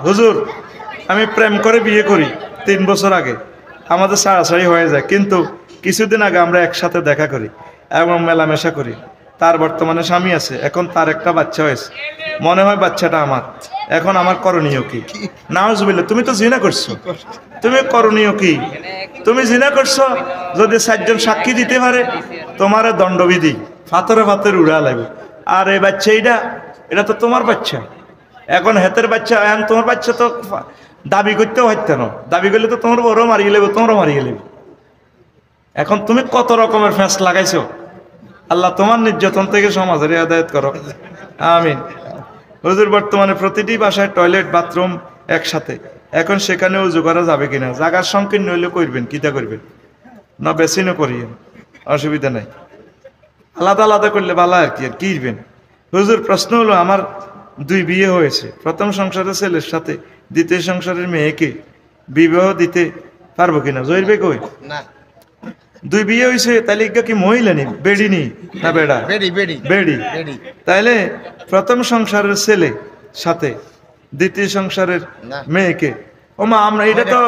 হুজুর আমি প্রেম করে বিয়ে করি 3 বছর আগে, আমাদের ছাড়াছাড়ি হয়ে যায়, কিন্তু কিছুদিন আগে আমরা একসাথে দেখা করি এবং মেলামেশা করি। তার বর্তমানে স্বামী আছে, এখন তার একটা বাচ্চা হয়েছে, মনে হয় বাচ্চাটা আমার। এখন আমার করণীয় কি? নাউজুবিল্লাহ, তুমি তো জিনা করছো, তুমি করণীয় কি? তুমি জিনা করছো, যদি 4 জন সাক্ষী দিতে পারে তোমার দণ্ডবিধি, ফাতরে ফাতরে উড়া লাগবে। আর এই বাচ্চা এটা তো তোমার বাচ্চা, এখন হেতের বাচ্চা, এখন তোমার বাচ্চা তো দাবি করতেও হইতে না, দাবি করলে তো তোমার বড় মারিয়ে লেবে, তোমারও মারিয়ে লেবে। এখন তুমি কত রকমের ফ্যাঁস লাগাইছো। আল্লাহ তোমার নির্যাতন থেকে সমাজের হেদায়েত করো, আমিন। হুজুর বর্তমানে প্রতিটি বাসায় টয়লেট বাথরুম একসাথে, এখন সেখানে উজু করা যাবে কিনা? জায়গার সংকীর্ণ হইলে করবেন, কিতা করবেন? না বেসিনও করিয়েন, অসুবিধা নাই, আলাদা আলাদা করলে ভালো আর কি, আর কি করবেন? হুজুর প্রশ্ন হলো, আমার 2 বিয়ে হয়েছে, প্রথম সংসারের ছেলের সাথে দ্বিতীয় সংসারের মেয়েকে বিবাহ দিতে পারবো কিনা? জহির ভাই কই না, 2 বিয়ে হয়েছে, তাহলে কি মহিলা নি, বেড়ি নি না বেড়া? বেড়ি। তাইলে প্রথম সংসারের ছেলে সাথে দ্বিতীয় সংসারের মেয়েকে, ও মা আমরা এটা তো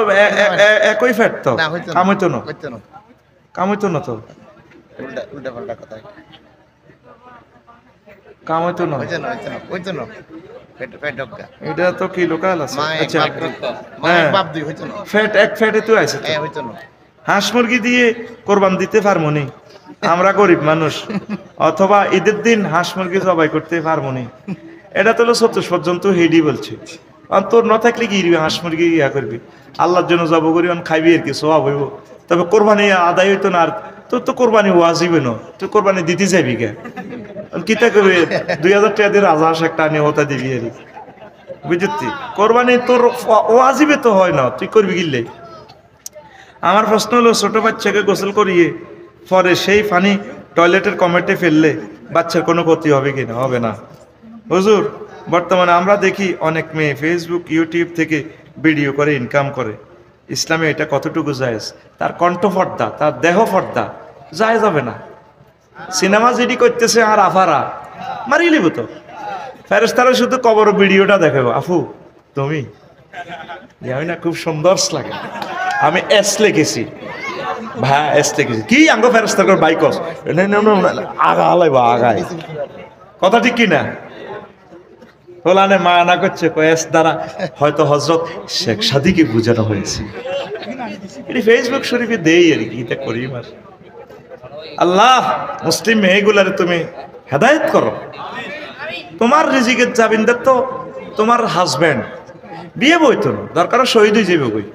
একই ফ্যাট, তো কামইতো না, কামইতো না, তো কামইতো না, এটা তো কি লোকাল আছে। আচ্ছা ফ্যাট এক ফ্যাটে তো আছে। হাঁস মুরগি দিয়ে কোরবান দিতে পারবো নি, আমরা গরিব মানুষ, অথবা ঈদের দিন হাঁস মুরগি জবাই করতে পারবো নি, এটা তো চতুষ্পদ হেডি বলছে। তোর না থাকলে কি হাঁস মুরগি ইয়া করবি, আল্লাহর জন্য জব করি খাইবি আর কি, সওয়াব হইব। তবে কোরবানি আদায় হইতো না, আর তোর তো কোরবানি ওয়াজিব না, তুই কোরবানি দিতে যাবি কে? কিতা করবি? 2000 টাকা দিয়ে রাজা হাঁস একটা আনি ওটা দিবি আর বুঝতি, কোরবানি তোর ওয়াজিবে তো হয় না, তুই করবি গিললে। আমার প্রশ্ন হলো, ছোট বাচ্চাকে গোসল করিয়ে পরে সেই পানি টয়লেটের কমেটে ফেললে বাচ্চার কোনো ক্ষতি হবে কিনা? হবে না। হুজুর বর্তমানে আমরা দেখি অনেক মেয়ে ফেসবুক ইউটিউব থেকে ভিডিও করে ইনকাম করে, ইসলামে এটা কতটুকু জায়েজ? তার কণ্ঠ পর্দা, তার দেহ পর্দা জায়েজ হবে না। সিনেমা যেটি করতেছে আর আফারা মারি লিব, তো ফেরেশতারা শুধু কবর ভিডিওটা দেখে, আফু তুমি জানি না খুব সুন্দর লাগে, আমি এস লিখেছি ভাই, এস লিখেছি কি আঙ্গ ফেরেশতার বাইকস আগা হালাইব, আগায় কথা ঠিক কিনা? হোলানে মায়ানা করছে, এস দ্বারা হয়তো হযরত শেখ সাদিকে বুঝানো হয়েছে, এটি ফেসবুক শরীফে দেই আর কি, এটা করি। মার আল্লাহ মুসলিম মেয়েগুলারে তুমি হেদায়েত করো। তোমার রিজিকের জামিনদার তো তোমার হাজবেন্ড, বিয়ে বইতো না, দরকার শহীদ হয়ে যাবে বই।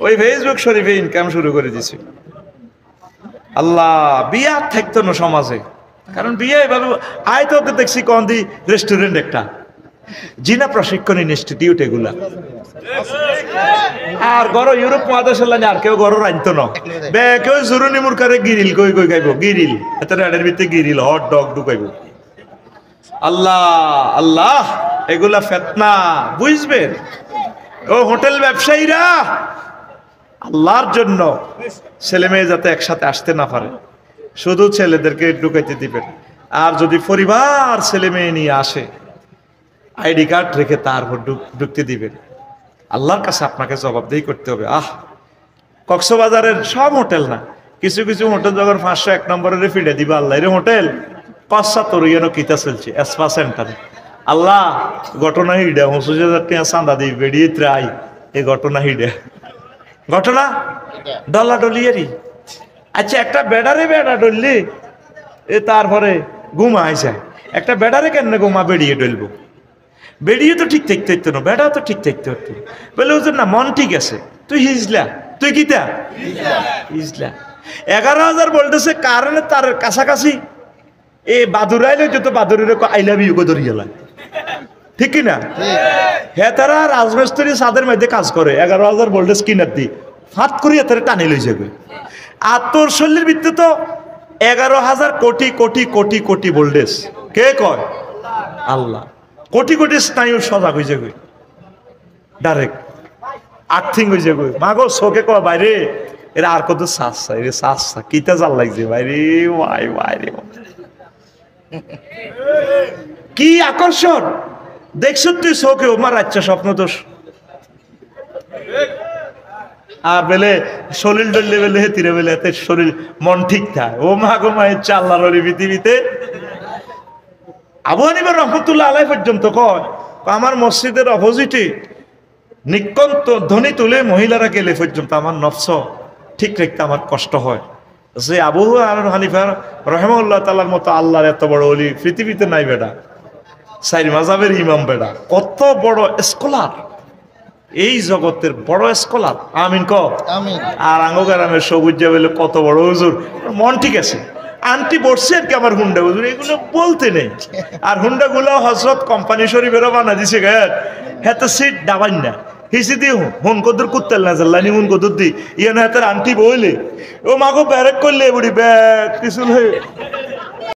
ওই ফেসবুক শরীফে ইনকাম শুরু করে দিছে। আল্লাহ বিয়ে আর থাকতো না সমাজে, কারণ বিয়ে এভাবে আয় তো দেখছি কোন দি রেস্টুরেন্ট একটা জিনা প্রশিক্ষণ ইনস্টিটিউট এগুলা, আর গড় ইউরোপ মহাদেশ আর কেউ গড় রাঁধতো না, কেউ জরুরি মুরকারে গিরিল কই কই খাইব, গিরিল এত রেডের ভিতরে গিরিল হট ডগ ঢুকাইব। আল্লাহ আল্লাহ, এগুলা ফেতনা, বুঝবেন? ও হোটেল ব্যবসায়ীরা, আল্লাহর জন্য ছেলে মেয়ে যাতে একসাথে আসতে না পারে, শুধু ছেলেদেরকে ঢুকাইতে দিবেন। আর যদি পরিবার ছেলে মেয়ে নিয়ে আসে, আইডি কার্ড রেখে তারপর ঢুকতে দিবেন। আল্লাহর কাছে আপনাকে জবাবদেহি করতে হবে। কক্সবাজারের সব হোটেল না, কিছু কিছু হোটেল যখন 501 নম্বরের ফিডে দিবা, আল্লাহ রে হোটেল কসা তোর কিতা চলছে এসপা সেন্টারে, আল্লাহ ঘটনা হিডে 25,000 টাকা চাঁদা দিই বেরিয়ে ত্রাই, এই ঘটনা হিডে ঘটনা ডলা ডলিয়ারি। আচ্ছা একটা বেডারে বেড়া ডললি তারপরে ঘুমা যায়, একটা বেডারে কেন ঘুমা বেরিয়ে ডলবো? বেরিয়ে তো ঠিক থাকতে হতো না, বেড়াও তো ঠিক থাকতে হতো। বলে ওজন না মন ঠিক আছে, তুই হিজলা, তুই কিতা হিজলা। 11,000 বলতেছে কারণে তার কাছাকাছি এ বাদুরাইলে যত বাদুরের আই লাভ ইউ ধরি গেল, ঠিক কিনা? হ্যাঁ, তারা রাজমিস্ত্রি ছাদের মধ্যে কাজ করে, 11,000 ভোল্টেজ কিনার দি ফাট করিয়া তারা টানি লই যাবে। আর তোর শরীরের ভিত্তি তো 11,000 কোটি কোটি কোটি কোটি ভোল্টেজ, কে কয়? আল্লাহ। কোটি কোটি স্নায়ু সজাগ হয়ে যাবে, ডাইরেক্ট আর্থিং হয়ে যাবে। মাগো চোখে কয় বাইরে এরা আর কত সাজসা, এর সাজসা কিতা জাল লাগছে বাইরে, ওয়াই বাইরে কি আকর্ষণ! দেখছ তুই চোখে ওমার আচ্ছা স্বপ্ন দোষ আর বেলে শরীর ডললে বেলে হেতিরে বেলে এতে শরীর মন ঠিক থাকে ও মা গো মায়ের চাল্লার পৃথিবীতে আবু হানিফা রহমতুল্লাহ আলাই পর্যন্ত কয় আমার মসজিদের অপোজিটে নিকন্ত ধ্বনি তুলে মহিলারা গেলে পর্যন্ত আমার নফস ঠিক রাখতে আমার কষ্ট হয় যে আবু হানিফা রহমাল্লাহ তাআলার মতো আল্লাহর এত বড় ওলি পৃথিবীতে নাই বেটা সাইর মাযহাবের ইমাম বেটা কত বড় স্কলার এই জগতের বড় স্কলার আমিন ক আমিন আর আঙ্গগ্রামের সবুজ বলে কত বড় হুজুর মন ঠিক আছে আন্টি বসছে আর কি আমার হুন্ডা হুজুর এগুলো বলতে নেই আর হুন্ডা গুলো হজরত কোম্পানি শরীফেরও বানা দিছে গায়ে হ্যাঁ তো সিট ডাবাই না হিসি দি হুন কদুর কুত্তাল না জাল্লানি হুন কদুর দি ইয়ে না হাতের আন্টি বইলে ও মাগো ব্যারেক করলে বুড়ি ব্যাগ কিছু